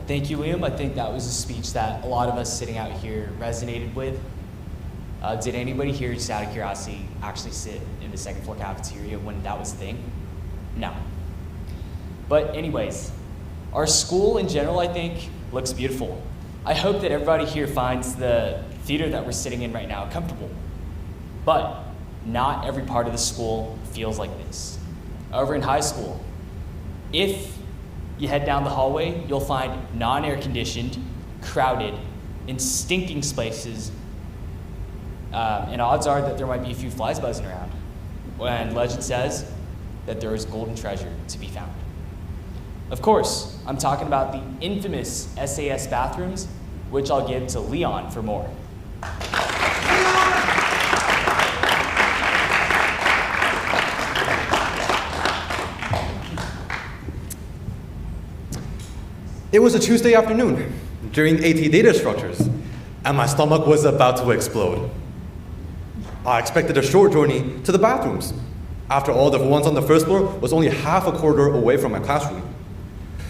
Thank you, Liam. I think that was a speech that a lot of us sitting out here resonated with. Did anybody here, just out of curiosity, actually sit in the second floor cafeteria when that was a thing? No. But anyways, our school in general, I think, looks beautiful. I hope that everybody here finds the theater that we're sitting in right now comfortable. But not every part of the school feels like this. Over in high school, if you head down the hallway, you'll find non-air conditioned, crowded, and stinking spaces. And odds are that there might be a few flies buzzing around. And legend says that there is golden treasure to be found. Of course, I'm talking about the infamous SAS bathrooms, which I'll give to Leon for more. It was a Tuesday afternoon during AT data structures, and my stomach was about to explode. I expected a short journey to the bathrooms. After all, the ones on the first floor was only half a corridor away from my classroom.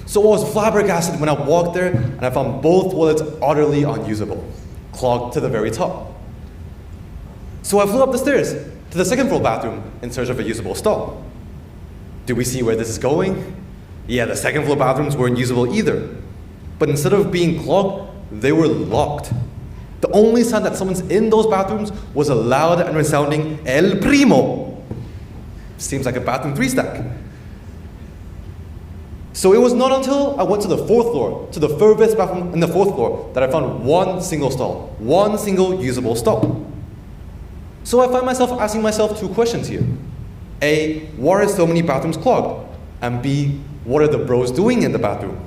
So I was flabbergasted when I walked there and I found both toilets utterly unusable, clogged to the very top. So I flew up the stairs to the second floor bathroom in search of a usable stall. Do we see where this is going? Yeah, the second floor bathrooms weren't usable either. But instead of being clogged, they were locked. The only sign that someone's in those bathrooms was a loud and resounding El Primo. Seems like a bathroom 3-stack. So it was not until I went to the fourth floor, to the furthest bathroom in the fourth floor, that I found one single stall, one single usable stall. So I find myself asking myself two questions here. A, why are so many bathrooms clogged? And B, what are the bros doing in the bathroom?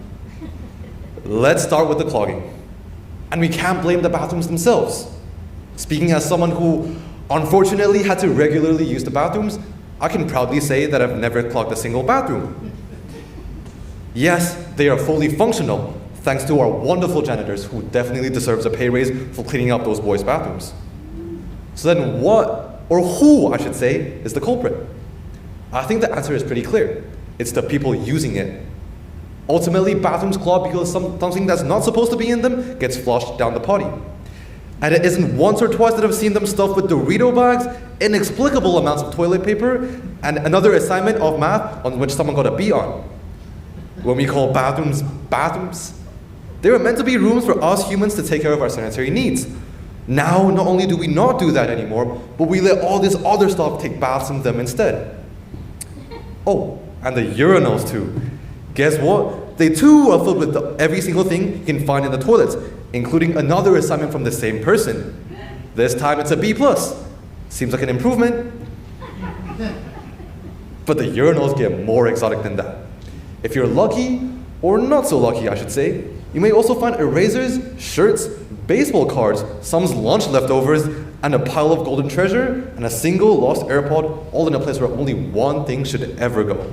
Let's start with the clogging. And we can't blame the bathrooms themselves. Speaking as someone who unfortunately had to regularly use the bathrooms, I can proudly say that I've never clogged a single bathroom. Yes, they are fully functional, thanks to our wonderful janitors who definitely deserves a pay raise for cleaning up those boys' bathrooms. So then what, or who I should say, is the culprit? I think the answer is pretty clear. It's the people using it. Ultimately, bathrooms clog because something that's not supposed to be in them gets flushed down the potty. And it isn't once or twice that I've seen them stuffed with Dorito bags, inexplicable amounts of toilet paper, and another assignment of math on which someone got a B on. When we call bathrooms bathrooms, they were meant to be rooms for us humans to take care of our sanitary needs. Now, not only do we not do that anymore, but we let all this other stuff take baths in them instead. Oh, and the urinals too. Guess what? They too are filled with every single thing you can find in the toilets, including another assignment from the same person. This time it's a B+. Seems like an improvement. But the urinals get more exotic than that. If you're lucky, or not so lucky I should say, you may also find erasers, shirts, baseball cards, some lunch leftovers, and a pile of golden treasure, and a single lost AirPod, all in a place where only one thing should ever go.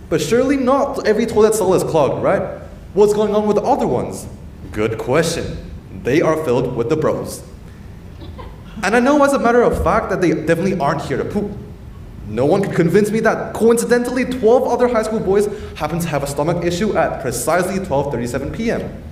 But surely not every toilet stall is clogged, right? What's going on with the other ones? Good question. They are filled with the bros. And I know as a matter of fact that they definitely aren't here to poop. No one could convince me that coincidentally 12 other high school boys happen to have a stomach issue at precisely 12:37 p.m.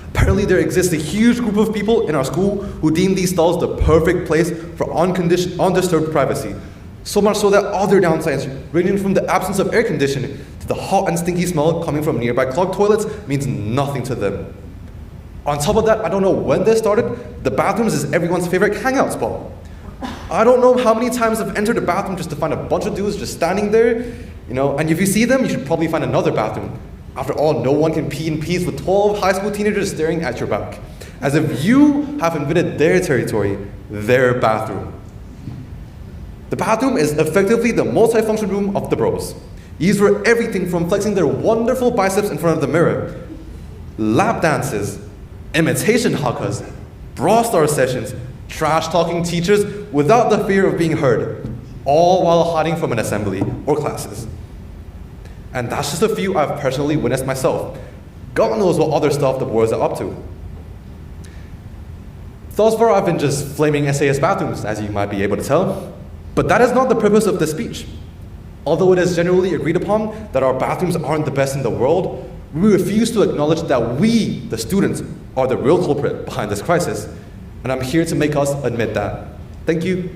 Apparently there exists a huge group of people in our school who deem these stalls the perfect place for undisturbed privacy. So much so that other downsides, ranging from the absence of air conditioning to the hot and stinky smell coming from nearby clogged toilets, means nothing to them. On top of that, I don't know when this started, the bathrooms is everyone's favorite hangout spot. I don't know how many times I've entered a bathroom just to find a bunch of dudes just standing there, and if you see them, you should probably find another bathroom. After all, no one can pee in peace with 12 high school teenagers staring at your back, as if you have invaded their territory, their bathroom. The bathroom is effectively the multifunction room of the bros. Used for everything from flexing their wonderful biceps in front of the mirror, lap dances, imitation hakas, Brawl Stars sessions, trash-talking teachers without the fear of being heard, all while hiding from an assembly or classes. And that's just a few I've personally witnessed myself. God knows what other stuff the boys are up to. Thus far, I've been just flaming SAS bathrooms, as you might be able to tell. But that is not the purpose of this speech. Although it is generally agreed upon that our bathrooms aren't the best in the world, We refuse to acknowledge that we, the students, are the real culprit behind this crisis. And I'm here to make us admit that. Thank you.